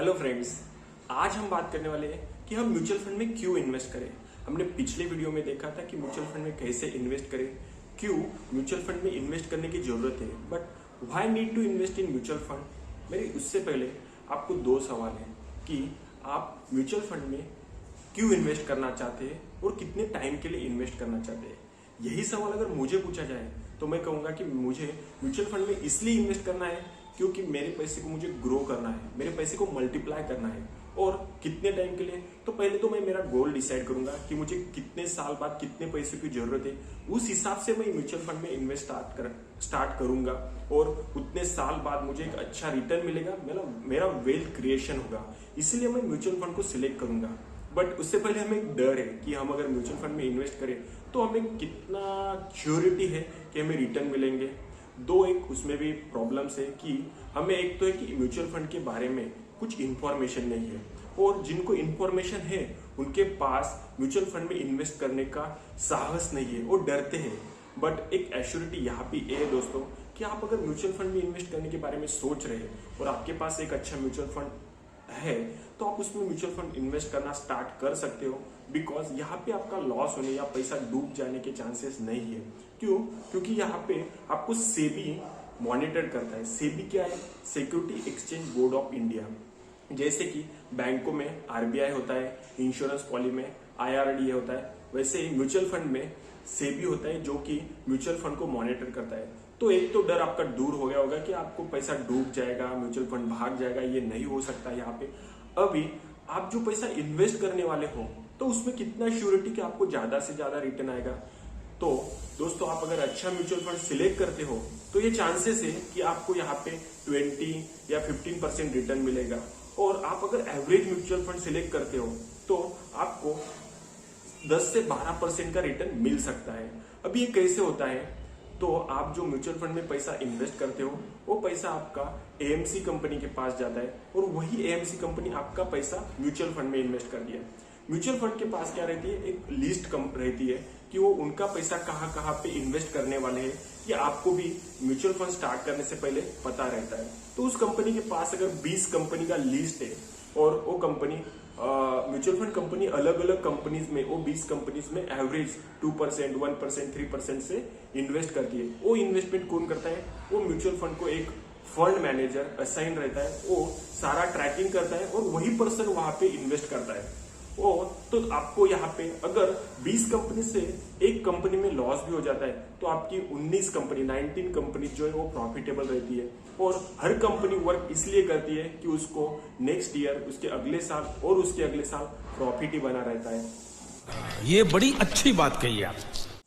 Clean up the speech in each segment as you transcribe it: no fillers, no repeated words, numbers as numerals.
Hello friends, आज हम बात करने वाले हैं कि हम म्यूचुअल फंड में क्यों इन्वेस्ट करें। हमने पिछले वीडियो में देखा था कि म्यूचुअल फंड में कैसे इन्वेस्ट करें, क्यों म्यूचुअल फंड में इन्वेस्ट करने की जरूरत है, but why need to invest in mutual fund. मेरे उससे पहले आपको दो सवाल हैं कि आप म्यूचुअल फंड में क्यों इन्वेस्ट करना चाहते हैं और कितने टाइम के लिए इन्वेस्ट करना चाहते हैं। यही सवाल अगर मुझे पूछा जाए तो मैं कहूंगा कि मुझे म्यूचुअल फंड में इसलिए इन्वेस्ट करना है क्योंकि मेरे पैसे को मुझे ग्रो करना है, मेरे पैसे को मल्टीप्लाई करना है। और कितने टाइम के लिए, तो पहले तो मैं मेरा गोल डिसाइड करूंगा कि मुझे कितने साल बाद कितने पैसे की जरूरत है, उस हिसाब से मैं म्यूचुअल फंड में इन्वेस्ट स्टार्ट करूंगा और उतने साल बाद मुझे एक अच्छा रिटर्न मिलेगा, मेरा वेल्थ क्रिएशन होगा, इसलिए मैं म्यूचुअल फंड को सिलेक्ट करूंगा। बट उससे पहले हमें एक डर है कि हम अगर म्यूचुअल फंड में इन्वेस्ट करें तो हमें कितना श्योरिटी है कि हमें रिटर्न मिलेंगे। दो एक उसमें भी प्रॉब्लम्स है कि हमें एक तो है कि म्यूचुअल फंड के बारे में कुछ इंफॉर्मेशन नहीं है, और जिनको इंफॉर्मेशन है उनके पास म्यूचुअल फंड में इन्वेस्ट करने का साहस नहीं है, वो डरते हैं। बट एक एश्योरिटी यहाँ पे है दोस्तों कि आप अगर म्यूचुअल फंड में इन्वेस्ट करने के बारे में सोच रहे हैं और आपके पास एक अच्छा म्यूचुअल फंड है तो आप उसमें म्यूचुअल फंड इन्वेस्ट करना स्टार्ट कर सकते हो, बिकॉज यहाँ पे आपका लॉस होने या पैसा डूब जाने के चांसेस नहीं है। क्यों? क्योंकि यहाँ पे आपको सेबी मॉनिटर करता है। सेबी क्या है? Security exchange board of India. जैसे कि बैंकों में आरबीआई होता है, इंश्योरेंस पॉलिसी में आईआरडीए होता है, वैसे ही म्यूचुअल फंड में सेबी होता है जो कि म्यूचुअल फंड को मॉनिटर करता है। तो एक तो डर आपका दूर हो गया होगा कि आपको पैसा डूब जाएगा, म्यूचुअल फंड भाग जाएगा, ये नहीं हो सकता। यहाँ पे अभी आप जो पैसा इन्वेस्ट करने वाले हो तो उसमें कितना श्योरिटी कि आपको ज्यादा से ज्यादा रिटर्न आएगा। तो दोस्तों, आप अगर अच्छा म्यूचुअल फंड सिलेक्ट करते हो तो ये चांसेस है कि आपको यहाँ पे 20 या 15% रिटर्न मिलेगा, और आप अगर एवरेज म्यूचुअल फंड सिलेक्ट करते हो तो आपको 10 से 12% का रिटर्न मिल सकता है। अब ये कैसे होता है? तो आप जो म्यूचुअल फंड में पैसा इन्वेस्ट करते हो वो पैसा आपका एएमसी कंपनी के पास जाता है, और वही एएमसी कंपनी आपका पैसा म्यूचुअल फंड में इन्वेस्ट कर दिया। म्यूचुअल फंड के पास क्या रहती है? एक लिस्ट रहती है कि वो उनका पैसा कहाँ कहाँ पे इन्वेस्ट करने वाले हैं, ये आपको भी म्यूचुअल फंड स्टार्ट करने से पहले पता रहता है। तो उस कंपनी के पास अगर 20 कंपनी का लिस्ट है और वो कंपनी म्यूचुअल फंड कंपनी अलग अलग कंपनीज में, वो 20 कंपनीज में एवरेज 2%, 1%, 3% से इन्वेस्ट करती है। वो इन्वेस्टमेंट कौन करता है? वो म्यूचुअल फंड को एक फंड मैनेजर असाइन रहता है, वो सारा ट्रैकिंग करता है और वही पर्सन वहां पे इन्वेस्ट करता है। तो आपको यहाँ पे अगर 20 कंपनी से एक कंपनी में लॉस भी हो जाता है तो आपकी 19 कंपनी जो है वो प्रॉफिटेबल रहती है। और हर कंपनी वर्क इसलिए करती है कि उसको नेक्स्ट ईयर, उसके अगले साल और उसके अगले साल प्रॉफिट ही बना रहता है। ये बड़ी अच्छी बात कही आप।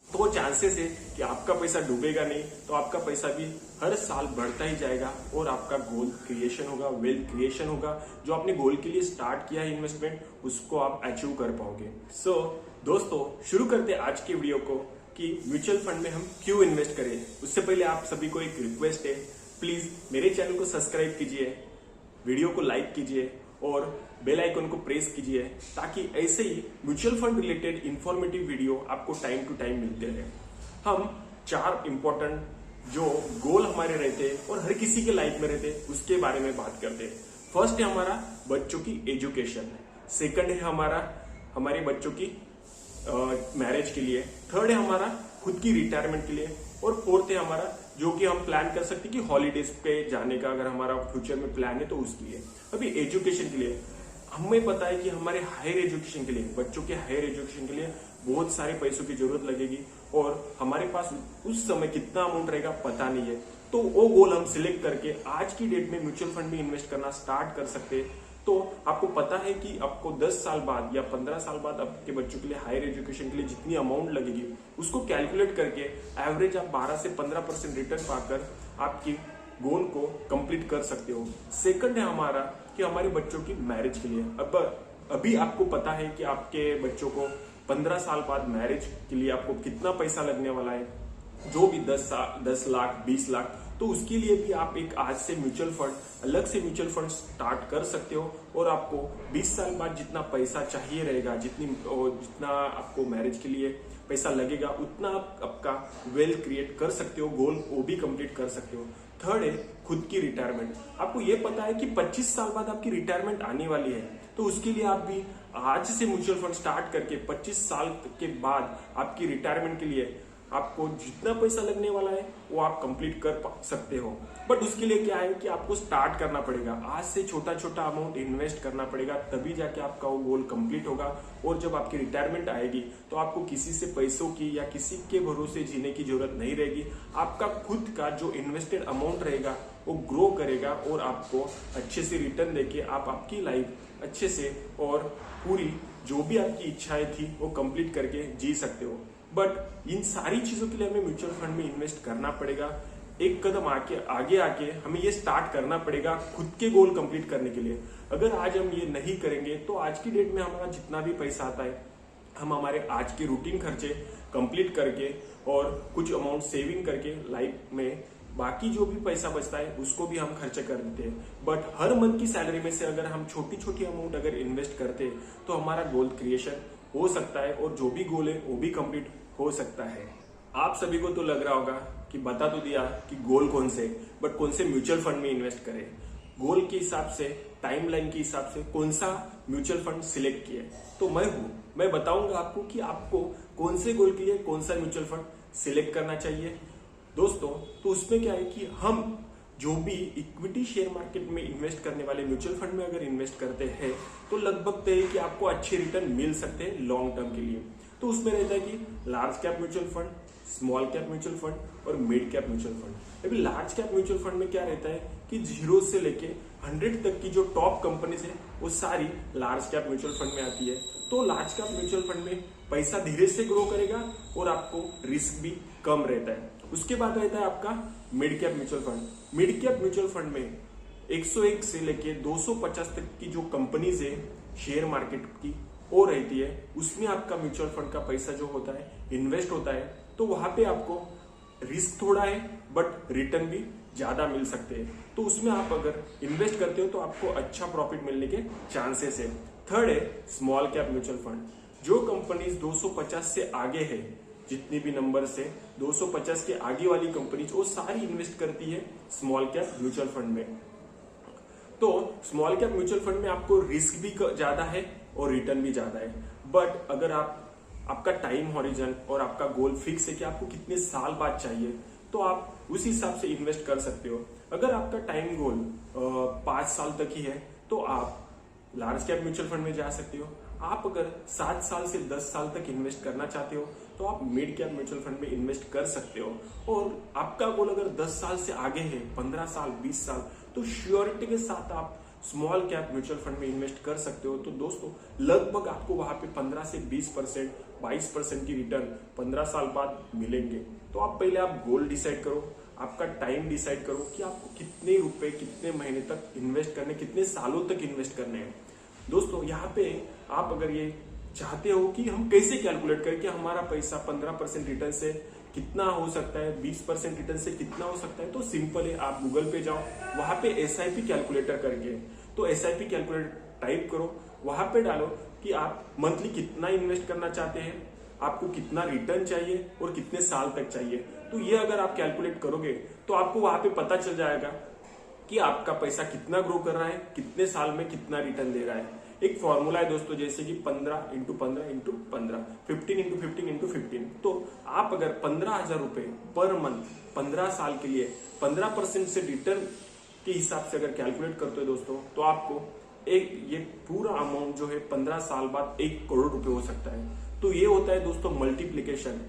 तो चांसेस है कि आपका पैसा डूबेगा नहीं, तो आपका पैसा भी हर साल बढ़ता ही जाएगा और आपका गोल क्रिएशन होगा, वेल्थ क्रिएशन होगा। जो आपने गोल के लिए स्टार्ट किया है इन्वेस्टमेंट, उसको आप अचीव कर पाओगे। सो दोस्तों, शुरू करते हैं आज के वीडियो को कि म्यूचुअल फंड में हम क्यों इन्वेस्ट करें। उससे पहले आप सभी को एक रिक्वेस्ट है, प्लीज मेरे चैनल को सब्सक्राइब कीजिए, वीडियो को लाइक कीजिए और बेल आइकन को प्रेस कीजिए, ताकि ऐसे ही mutual fund related informative video आपको टाइम टू टाइम मिलते रहे। हम 4 इंपॉर्टेंट जो गोल हमारे रहते हैं और हर किसी के लाइफ में रहते हैं उसके बारे में बात करते हैं। फर्स्ट है हमारा बच्चों की एजुकेशन, सेकंड है हमारे बच्चों की मैरिज के लिए, थर्ड है हमारा खुद की रिटायरमेंट के लिए, और फोर्थ है हमारा जो कि हम प्लान कर सकते हैं कि हॉलीडेज पे जाने का अगर हमारा फ्यूचर में प्लान है तो उसके लिए। अभी एजुकेशन के लिए हमें पता है कि हमारे हायर एजुकेशन के लिए, बच्चों के हायर एजुकेशन के लिए बहुत सारे पैसों की जरूरत लगेगी, और हमारे पास उस समय कितना अमाउंट रहेगा पता नहीं है। तो वो गोल हम सिलेक्ट करके आज की डेट में म्यूचुअल फंड में इन्वेस्ट करना स्टार्ट कर सकते हैं। तो आपको पता है कि आपको 10 साल बाद या 15 साल बाद आपके बच्चों के लिए हायर एजुकेशन के लिए जितनी अमाउंट लगेगी उसको कैलकुलेट करके एवरेज आप 12 से 15% रिटर्न पाकर आपकी गोल को कंप्लीट कर सकते हो। सेकंड है हमारा कि हमारे बच्चों की मैरिज के लिए। अभी आपको पता है कि आपके बच्चों को 15 साल बाद मैरिज के लिए आपको कितना पैसा लगने वाला है, जो भी 10 लाख 20 लाख, तो उसके लिए भी आप एक आज से म्यूचुअल फंड, अलग से म्यूचुअल फंड स्टार्ट कर सकते हो, और आपको 20 साल बाद जितना पैसा चाहिए रहेगा, जितना आपको मैरिज के लिए पैसा लगेगा, उतना आप आपका वेल्थ क्रिएट कर सकते हो, गोल वो भी कंप्लीट कर सकते हो। थर्ड है खुद की रिटायरमेंट। आपको ये पता है कि 25 साल बाद आपकी रिटायरमेंट आने वाली है, तो उसके लिए आप भी आज से म्यूचुअल फंड स्टार्ट करके 25 साल के बाद आपकी रिटायरमेंट के लिए आपको जितना पैसा लगने वाला है वो आप कंप्लीट कर सकते हो। बट उसके लिए क्या है कि आपको स्टार्ट करना पड़ेगा, आज से छोटा छोटा अमाउंट इन्वेस्ट करना पड़ेगा, तभी जाके आपका वो गोल कंप्लीट होगा। और जब आपकी रिटायरमेंट आएगी तो आपको किसी से पैसों की या किसी के भरोसे जीने की जरूरत नहीं रहेगी। आपका खुद का जो इन्वेस्टेड अमाउंट रहेगा वो ग्रो करेगा और आपको अच्छे से रिटर्न देके आप आपकी लाइफ अच्छे से और पूरी जो भी आपकी इच्छाएं थी वो कंप्लीट करके जी सकते हो। बट इन सारी चीजों के लिए हमें म्यूचुअल फंड में इन्वेस्ट करना पड़ेगा। एक कदम आगे आके हमें ये स्टार्ट करना पड़ेगा खुद के गोल कंप्लीट करने के लिए। अगर आज हम ये नहीं करेंगे तो आज की डेट में हमारा जितना भी पैसा आता है हम हमारे आज के रूटीन खर्चे कंप्लीट करके और कुछ अमाउंट सेविंग करके लाइफ में बाकी जो भी पैसा बचता है उसको भी हम खर्च कर देते हैं। बट हर मंथ की सैलरी में से अगर हम छोटी छोटी अमाउंट अगर इन्वेस्ट करते हैं तो हमारा गोल क्रिएशन हो सकता है और जो भी गोल है वो भी कंप्लीट हो सकता है। आप सभी को तो लग रहा होगा कि बता तो दिया कि गोल कौन से, बट कौन से म्यूचुअल फंड में इन्वेस्ट करें। गोल के हिसाब से, टाइमलाइन के हिसाब से कौन सा म्यूचुअल फंड सिलेक्ट किया तो मैं बताऊंगा आपको कि आपको कौन से गोल के लिए कौन सा म्यूचुअल फंड सिलेक्ट करना चाहिए। दोस्तों, तो उसमें क्या है कि हम जो भी इक्विटी शेयर मार्केट में इन्वेस्ट करने वाले म्यूचुअल फंड में अगर इन्वेस्ट करते हैं तो लगभग तय है कि आपको अच्छे रिटर्न मिल सकते हैं लॉन्ग टर्म के लिए। तो उसमें रहता है कि large cap mutual fund, small cap mutual fund और मिड कैप म्यूचुअल फंड। अभी लार्ज कैप म्यूचुअल फंड में क्या रहता है कि 0 से लेके 100 तक की जो टॉप कंपनीज है वो सारी लार्ज कैप म्यूचुअल फंड में आती है। तो लार्ज कैप म्यूचुअल फंड में पैसा धीरे से ग्रो करेगा और आपको रिस्क भी कम रहता है। उसके बाद रहता है आपका mid cap mutual fund. Mid cap mutual fund में 101 से लेके 250 तक की जो कंपनीज है शेयर मार्केट की वो रहती है, उसमें आपका म्यूचुअल फंड का पैसा जो होता है इन्वेस्ट होता है। तो वहां पे आपको रिस्क थोड़ा है बट रिटर्न भी ज्यादा मिल सकते हैं। तो उसमें आप अगर इन्वेस्ट करते हो तो आपको अच्छा प्रॉफिट मिलने के चांसेस है। थर्ड है स्मॉल कैप म्यूचुअल फंड। जो कंपनीज 250 से आगे है, जितनी भी नंबर से 250 के आगे वाली कंपनीज वो सारी इन्वेस्ट करती है स्मॉल कैप म्यूचुअल फंड में। तो स्मॉल कैप म्यूचुअल फंड में आपको रिस्क भी ज्यादा है और रिटर्न भी ज्यादा है। बट अगर आपका टाइम हॉरिजन और आपका गोल फिक्स है कि आपको कितने साल बाद चाहिए तो आप उस हिसाब से इन्वेस्ट कर सकते हो। अगर आपका टाइम गोल 5 साल तक ही है तो आप लार्ज कैप म्यूचुअल फंड में जा सकते हो। आप अगर 7 साल से 10 साल तक इन्वेस्ट करना चाहते हो तो आप मिड कैप म्यूचुअल फंड में इन्वेस्ट कर सकते हो। और आपका गोल अगर 10 साल से आगे है, 15 साल, 20 साल, तो श्योरिटी के साथ आप स्मॉल कैप म्यूचुअल फंड में इन्वेस्ट कर सकते हो। तो दोस्तों, लगभग आपको वहां पे 15 से 20%, 22% की रिटर्न 15 साल बाद मिलेंगे। तो आप पहले गोल डिसाइड करो, आपका टाइम डिसाइड करो कि आपको कितने रुपए, कितने महीने तक इन्वेस्ट करने, कितने सालों तक इन्वेस्ट करने हैं। दोस्तों, यहाँ पे आप अगर ये चाहते हो कि हम कैसे कैलकुलेट करें कि हमारा पैसा 15% रिटर्न से कितना हो सकता है, 20% रिटर्न से कितना हो सकता है, तो सिंपल है, आप गूगल पे जाओ, वहां पे SIP कैलकुलेटर करके, तो SIP कैलकुलेटर टाइप करो, वहां पे डालो कि आप मंथली कितना इन्वेस्ट करना चाहते हैं, आपको कितना रिटर्न चाहिए और कितने साल तक चाहिए। तो ये अगर आप कैलकुलेट करोगे तो आपको वहां पे पता चल जाएगा कि आपका पैसा कितना ग्रो कर रहा है, कितने साल में कितना रिटर्न दे रहा है। एक फॉर्मूला है दोस्तों, जैसे कि 15 × 15 × 15, 15 × 15 × 15। तो आप अगर 15,000 रुपए पर मंथ 15 साल के लिए 15% से रिटर्न के हिसाब से अगर कैलकुलेट करते हो दोस्तों, तो आपको ये पूरा अमाउंट जो है 15 साल बाद 1 करोड़ रुपए हो सकता है। तो ये होता है दोस्तों मल्टीप्लीकेशन।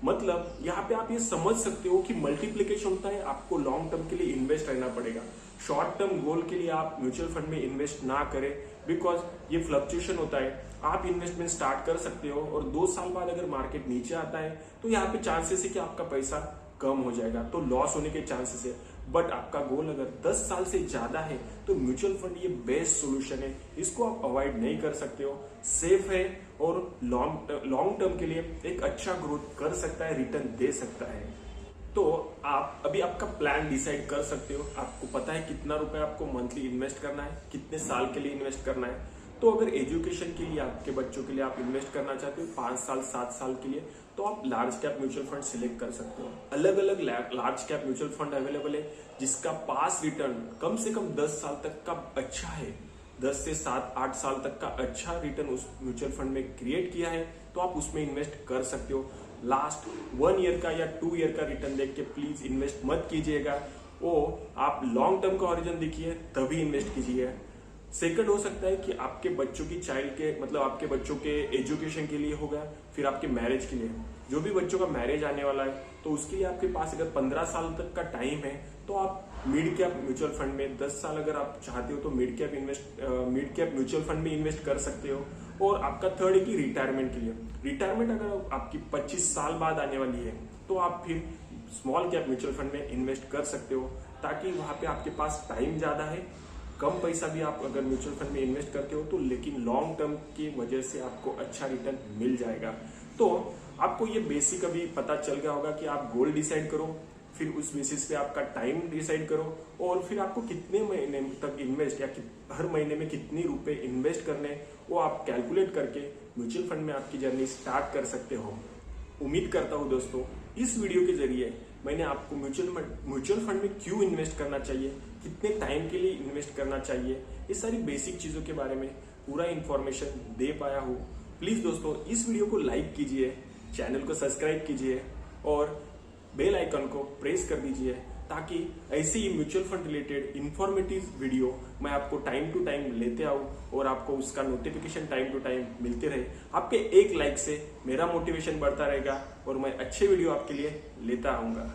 मतलब यहाँ पे आप ये समझ सकते हो कि मल्टीप्लीकेशन होता है, आपको लॉन्ग टर्म के लिए इन्वेस्ट रहना पड़ेगा। शॉर्ट टर्म गोल के लिए आप म्यूचुअल फंड में इन्वेस्ट ना करें, बिकॉज ये फ्लक्चुएशन होता है। आप इन्वेस्टमेंट स्टार्ट कर सकते हो और 2 साल बाद अगर मार्केट नीचे आता है तो यहाँ पे चांसेस है कि आपका पैसा कम हो जाएगा, तो लॉस होने के चांसेस है। बट आपका गोल अगर 10 साल से ज्यादा है तो म्यूचुअल फंड ये बेस्ट सोल्यूशन है, इसको आप अवॉइड नहीं कर सकते हो। सेफ है और लॉन्ग टर्म के लिए एक अच्छा ग्रोथ कर सकता है, रिटर्न दे सकता है। तो आप अभी आपका प्लान डिसाइड कर सकते हो। आपको पता है कितना रुपए आपको मंथली इन्वेस्ट करना है, कितने साल के लिए इन्वेस्ट करना है। तो अगर एजुकेशन के लिए आपके बच्चों के लिए आप इन्वेस्ट करना चाहते हो 5 साल 7 साल के लिए, तो आप large cap mutual fund select कर सकते हो। अलग अलग large cap mutual fund available है जिसका पास रिटर्न कम से कम 10 साल तक का अच्छा है, 10 से 7-8 साल तक का अच्छा रिटर्न उस म्यूचुअल फंड में क्रिएट किया है, तो आप उसमें इन्वेस्ट कर सकते हो। लास्ट 1 ईयर का या 2 ईयर का रिटर्न देख के प्लीज इन्वेस्ट मत कीजिएगा, वो आप लॉन्ग टर्म का हॉरिजन देखिए तभी इन्वेस्ट कीजिए। सेकंड हो सकता है कि आपके बच्चों की चाइल्ड के मतलब आपके बच्चों के एजुकेशन के लिए होगा, फिर आपके मैरिज के लिए, जो भी बच्चों का मैरिज आने वाला है तो उसके लिए आपके पास अगर 15 साल तक का टाइम है तो आप मिड कैप म्यूचुअल फंड में 10 साल अगर आप चाहते हो तो मिड कैप म्यूचुअल फंड में इन्वेस्ट कर सकते हो। और आपका थर्ड है कि रिटायरमेंट के लिए, रिटायरमेंट अगर आपकी 25 साल बाद आने वाली है तो आप फिर स्मॉल कैप म्यूचुअल फंड में इन्वेस्ट कर सकते हो, ताकि वहां पे आपके पास टाइम ज्यादा है, कम पैसा भी आप अगर म्यूचुअल फंड में इन्वेस्ट करते हो तो, लेकिन लॉन्ग टर्म की वजह से आपको अच्छा रिटर्न मिल जाएगा। तो आपको ये बेसिक अभी पता चल गया होगा कि आप गोल डिसाइड करो, फिर उस बेसिस पे आपका टाइम डिसाइड करो, और फिर आपको कितने महीने तक इन्वेस्ट या हर महीने में कितने रुपए इन्वेस्ट करने वो आप कैलकुलेट करके म्यूचुअल फंड में आपकी जर्नी स्टार्ट कर सकते हो। उम्मीद करता हूँ दोस्तों इस वीडियो के जरिए मैंने आपको म्यूचुअल फंड में क्यों इन्वेस्ट करना चाहिए, कितने टाइम के लिए इन्वेस्ट करना चाहिए, ये सारी बेसिक चीजों के बारे में पूरा इंफॉर्मेशन दे पाया हूँ। प्लीज दोस्तों इस वीडियो को लाइक कीजिए, चैनल को सब्सक्राइब कीजिए और बेल आइकन को प्रेस कर दीजिए, ताकि ऐसे ही mutual fund related informative video मैं आपको टाइम टू टाइम लेते आऊं और आपको उसका नोटिफिकेशन टाइम टू टाइम मिलते रहे। आपके एक लाइक से मेरा मोटिवेशन बढ़ता रहेगा और मैं अच्छे वीडियो आपके लिए लेता आऊंगा।